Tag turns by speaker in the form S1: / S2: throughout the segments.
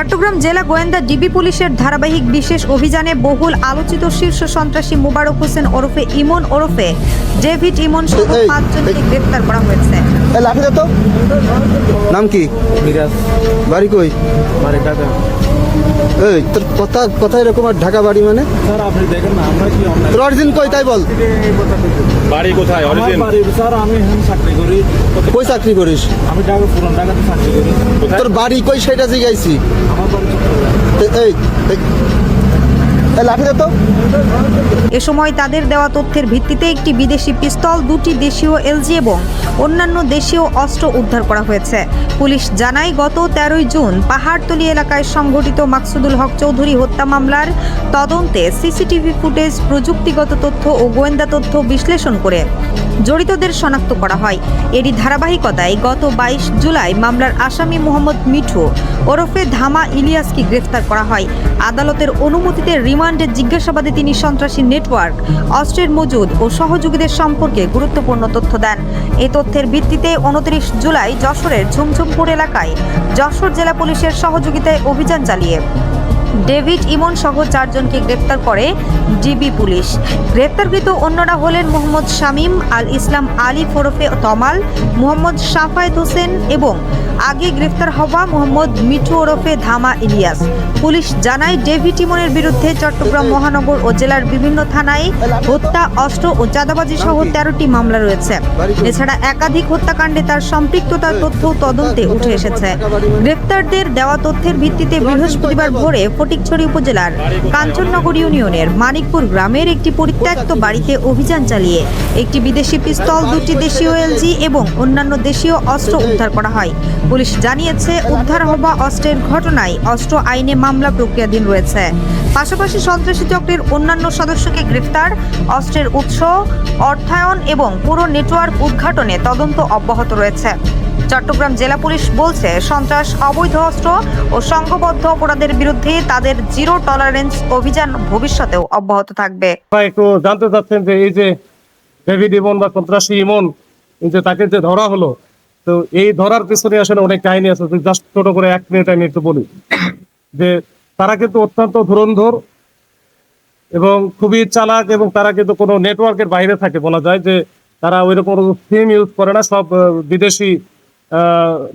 S1: চট্টগ্রাম জেলা গোয়েন্দা ডিবি পুলিশের ধারাবাহিক বিশেষ অভিযানে বহুল আলোচিত শীর্ষ সন্ত্রাসী মোবারক হোসেন ওরফে ইমন ওরফে ডেভিড ইমন সহ 5 জনকে গ্রেফতার করা হয়েছে।
S2: লাঠি দে তো। নাম কি?
S3: মিরাজ।
S2: বাড়ি কই?
S3: বাড়ি ঢাকা।
S2: এই তোর কথা এরকম আর ঢাকা বাড়ি মানে?
S3: স্যার আপনি দেখেন না আমরা কি অনলাইন।
S2: তোর অরিজিন কই তাই বল।
S4: বাড়ি কোথায়?
S3: আমার
S4: অরিজিন
S3: বাড়ি স্যার আমি এখানে চাকরি করি।
S2: কই চাকরি করিস?
S3: আমি ঢাকা পুরান ঢাকাতে চাকরি করি।
S2: তোর বাড়ি কই সেটা জিজ্ঞাসি।
S3: আমার বাড়ি চট্টগ্রাম।
S2: এই লাঠি দে তো।
S1: এ সময় তাদের দেওয়া তথ্যের ভিত্তিতে একটি বিদেশি পিস্তল, 2টি দেশীয় এলজি এবং অন্যান্য দেশীয় অস্ত্র উদ্ধার করা হয়েছে। পুলিশ জানায় গত 13 জুন পাহাড়তলী এলাকায় সংঘটিত মাকসুদুল হক চৌধুরী হত্যা মামলার তদন্তে সিসিটিভি ফুটেজ, প্রযুক্তিগত তথ্য ও গোয়েন্দা তথ্য বিশ্লেষণ করে জড়িতদের শনাক্ত করা হয়। এরই ধারাবাহিকতায় গত 22 জুলাই মামলার আসামি মোহাম্মদ মিঠু ওরফে ধামা ইলিয়াসকে গ্রেফতার করা হয়। আদালতের অনুমতিতে রিমান্ডে জিজ্ঞাসাবাদে তিনি সন্ত্রাসী নেটওয়ার্ক, অস্ত্রের মজুদ ও সহযোগীদের সম্পর্কে গুরুত্বপূর্ণ তথ্য দেন। এই তথ্যের ভিত্তিতে 29 জুলাই যশোরের ঝুমঝুমপুর এলাকায় যশোর জেলা পুলিশের সহযোগিতায় অভিযান চালিয়ে ডেভিড ইমন সহ 4 জনকে গ্রেফতার করে ডিবি পুলিশ। গ্রেফতারকৃত অন্যরা হলেন মোহাম্মদ শামীম আল ইসলাম আলী ওরফে তমাল, মোহাম্মদ সাফায়েত হোসেন এবং আগে গ্রেফতার হওয়া মোহাম্মদ মিঠু ওরফে ধামা ইলিয়াস। পুলিশ জানায় ডেভিড ইমনের বিরুদ্ধে চট্টগ্রাম মহানগর ও জেলার বিভিন্ন থানায় হত্যা, অস্ত্র ও চাঁদাবাজি সহ 13টি মামলা রয়েছে। এছাড়া একাধিক হত্যাকাণ্ডে তার সম্পৃক্ততার তথ্য তদন্তে উঠে এসেছে। গ্রেফতারদের দেওয়া তথ্যের ভিত্তিতে বৃহস্পতিবার ভোরে ফটিকছড়ি উপজেলার কাঞ্চননগর ইউনিয়নের মানিকপুর গ্রামের একটি পরিত্যক্ত বাড়িতে অভিযান চালিয়ে একটি বিদেশি পিস্তল, 2টি দেশীয় এলজি এবং অন্যান্য দেশীয় অস্ত্র উদ্ধার করা হয়। পুলিশ জানিয়েছে উদ্ধার হওয়া অস্ত্রের ঘটনায় অস্ত্র আইনে মামলা প্রক্রিয়াধীন রয়েছে। পাশাপাশি সন্ত্রাসী চক্রের অন্যান্য সদস্যকে গ্রেফতার, অস্ত্রের উৎস, অর্থায়ন এবং পুরো নেটওয়ার্ক উদ্ঘাটনে তদন্ত অব্যাহত রয়েছে। চট্টগ্রাম জেলা পুলিশ বলছে সন্ত্রাস, অবৈধ অস্ত্র ও সংঘবদ্ধ অপরাধের বিরুদ্ধে তাদের জিরো টলারেন্স অভিযান ভবিষ্যতেও অব্যাহত থাকবে।
S5: একটু জানতে চাচ্ছেন যে এই যে ডেভিড ইমন বা সন্ত্রাসী ইমন, এই যে তাকে যে ধরা হলো, তো এই ধরার পিছনে আসলে অনেক কাহিনী আছে। জাস্ট ছোট করে 1 মিনিট আমি একটু বলি যে তারা কিন্তু অত্যন্ত ধুরন্ধর এবং খুবই চালাক, এবং তারা কিন্তু কোনো নেটওয়ার্কের বাইরে থাকে। বলা যায় যে তারা ওইরকম সিম ইউজ করে না, সব বিদেশি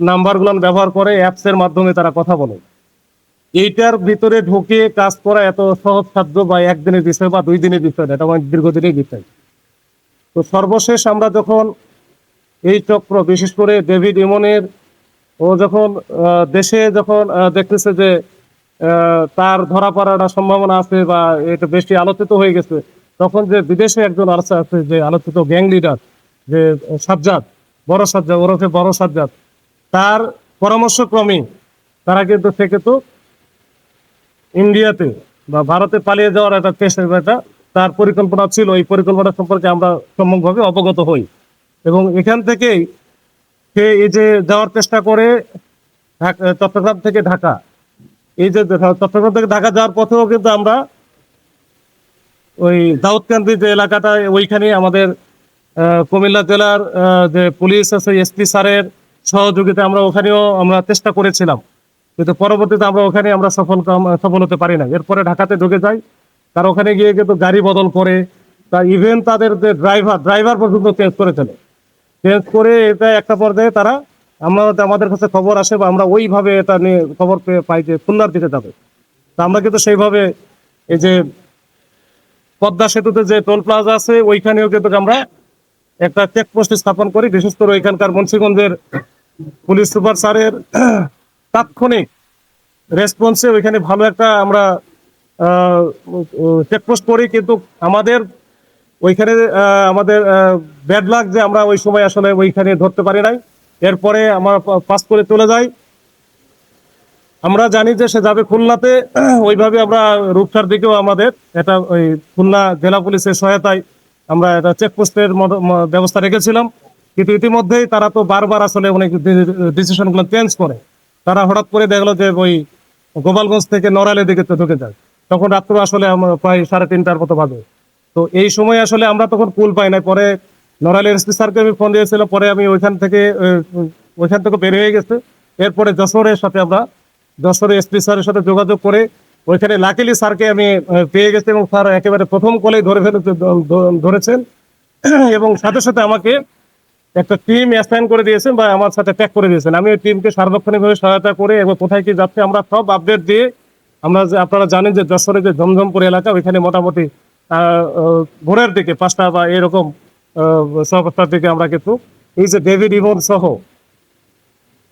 S5: নাম্বারগুলো ব্যবহার করে, অ্যাপসের মাধ্যমে তারা কথা বলে। এইটার ভিতরে ঢুকে কাজ করা এত সহজসাধ্য বা একদিনের বিষয় বা 2 দিনের বিষয় না, এটা অনেক দীর্ঘদিনের বিষয়। তো সর্বশেষ আমরা যখন এই চক্র, বিশেষ করে ডেভিড ইমনের, ও যখন দেশে যখন দেখতেছে যে তার ধরা পড়ার সম্ভাবনা আছে বা এটা বেশি আলোচিত হয়ে গেছে, তখন যে বিদেশে একজন আছে যে আলোচিত গ্যাং লিডার, যে সাজ্জাদ, বড় সাজ্জাদ ওরফে বড় সাজ্জাদ, তার পরামর্শক্রমে তারা কিন্তু সে কিন্তু ইন্ডিয়াতে বা ভারতে পালিয়ে যাওয়ার একটা চেষ্টা, তার পরিকল্পনা ছিল। এই পরিকল্পনা সম্পর্কে আমরা সম্যকভাবে অবগত হই এবং এখান থেকেই সে এই যে যাওয়ার চেষ্টা করে চট্টগ্রাম থেকে ঢাকা, এই যে চট্টগ্রাম থেকে ঢাকা যাওয়ার পথেও কিন্তু আমরা ওই দাউদকান্দি যে এলাকাটা, ওইখানে আমাদের কুমিল্লা জেলার যে পুলিশ আছে, এসপি স্যারের সহযোগিতা আমরা ওখানেও আমরা চেষ্টা করেছিলাম, কিন্তু পরবর্তীতে আমরা ওখানে আমরা সফল হতে পারি না। এরপরে ঢাকাতে ঢুকে যাই, তারা ওখানে গিয়ে কিন্তু গাড়ি বদল করে, তা ইভেন তাদের যে ড্রাইভার পর্যন্ত চেঞ্জ করেছিল। চেঞ্জ করে এটা একটা পর্যায়ে তারা আমাদের কাছে খবর আসে বা আমরা ওইভাবে এটা নিয়ে খবর পাই যে খুলনার দিকে যাবে। তা আমরা কিন্তু সেইভাবে এই যে পদ্মা সেতুতে যে টোল প্লাজা আছে, ওইখানেও কিন্তু আমরা একটা চেকপোস্ট স্থাপন করি। বিশেষ করে ওইখানকার মুন্সিগঞ্জের পুলিশ সুপার স্যারের তাৎক্ষণিক রেসপন্সে ওইখানে ভালো একটা আমরা চেকপোস্ট করি। কিন্তু আমাদের ওইখানে আমাদের ব্যাড লাক যে আমরা ওই সময় আসলে ওইখানে ধরতে পারি নাই। এরপরে আমরা পাস করে চলে যাই। আমরা জানি যে সে যাবে খুলনাতে, ওইভাবে আমরা রূপসার দিকেও আমাদের এটা ওই খুলনা জেলা পুলিশের সহায়তায় আমরা এটা চেকপোস্টের ব্যবস্থা রেখেছিলাম। কিন্তু ইতিমধ্যেই তারা তো বারবার আসলে অনেক ডিসিশনগুলো চেঞ্জ করে। তারা হঠাৎ করে দেখলো যে ওই গোপালগঞ্জ থেকে নড়াইলের দিকে ঢুকে যায়, তখন রাত্র আসলে প্রায় 3:30টার মতো বাজে। তো এই সময় আসলে আমরা তখন কুল পাই নাই। পরে নড়াইলের এসপি স্যারকে আমি ফোন দিয়েছিলাম, পরে আমি ওইখান থেকে বের হয়ে গেছে। এরপরে যশোরের সাথে আমরা যশোর এসপি স্যারের সাথে যোগাযোগ করে ওইখানে লাকিলি স্যারকে আমি পেয়ে গেছি এবং স্যার একেবারে প্রথম কলেই ধরেছেন এবং সাথে সাথে আমাকে একটা টিম অ্যাসাইন করে দিয়েছেন বা আমার সাথে ট্যাগ করে দিয়েছেন। আমি ওই টিমকে সার্বক্ষণিকভাবে সহায়তা করে এবং কোথায় কি যাচ্ছে আমরা সব আপডেট দিয়ে আপনারা জানেন যে যশোরের যে ঝমঝমপুর এলাকা ওইখানে মোটামুটি ভোরের দিকে 5টা বা এরকম 6টার দিকে আমরা কিন্তু এই যে ডেভিড ইমন সহ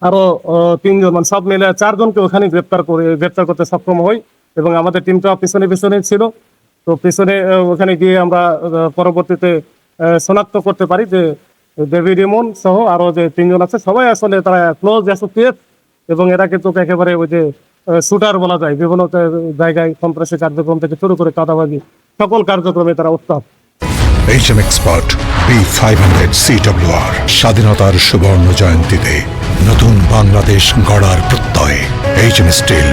S5: আরো 3 জন মানে সব মিলে 4 জনকে ওখানে গ্রেপ্তার করতে সক্ষম হই এবং আমাদের টিমটা পিছনে ছিল। তো পিছনে ওখানে গিয়ে আমরা পরবর্তীতে শনাক্ত করতে পারি যে ডেভিড ইমন সহ আরো যে 3 জন আছে সবাই আসলে তারা ক্লোজ অ্যাসোসিয়েট এবং এরা কিন্তু একেবারে ওই যে শুটার বলা যায়, বিভিন্ন জায়গায় সন্ত্রাসী কার্যক্রম থেকে শুরু করে চাঁদাবাজি সকল কার্যক্রমে তারা উস্তাদ।
S6: HM Expert B500 CWR স্বাধীনতার সুবর্ণ জয়ন্তীতে নতুন বাংলাদেশ গড়ার প্রত্যয় HM Steel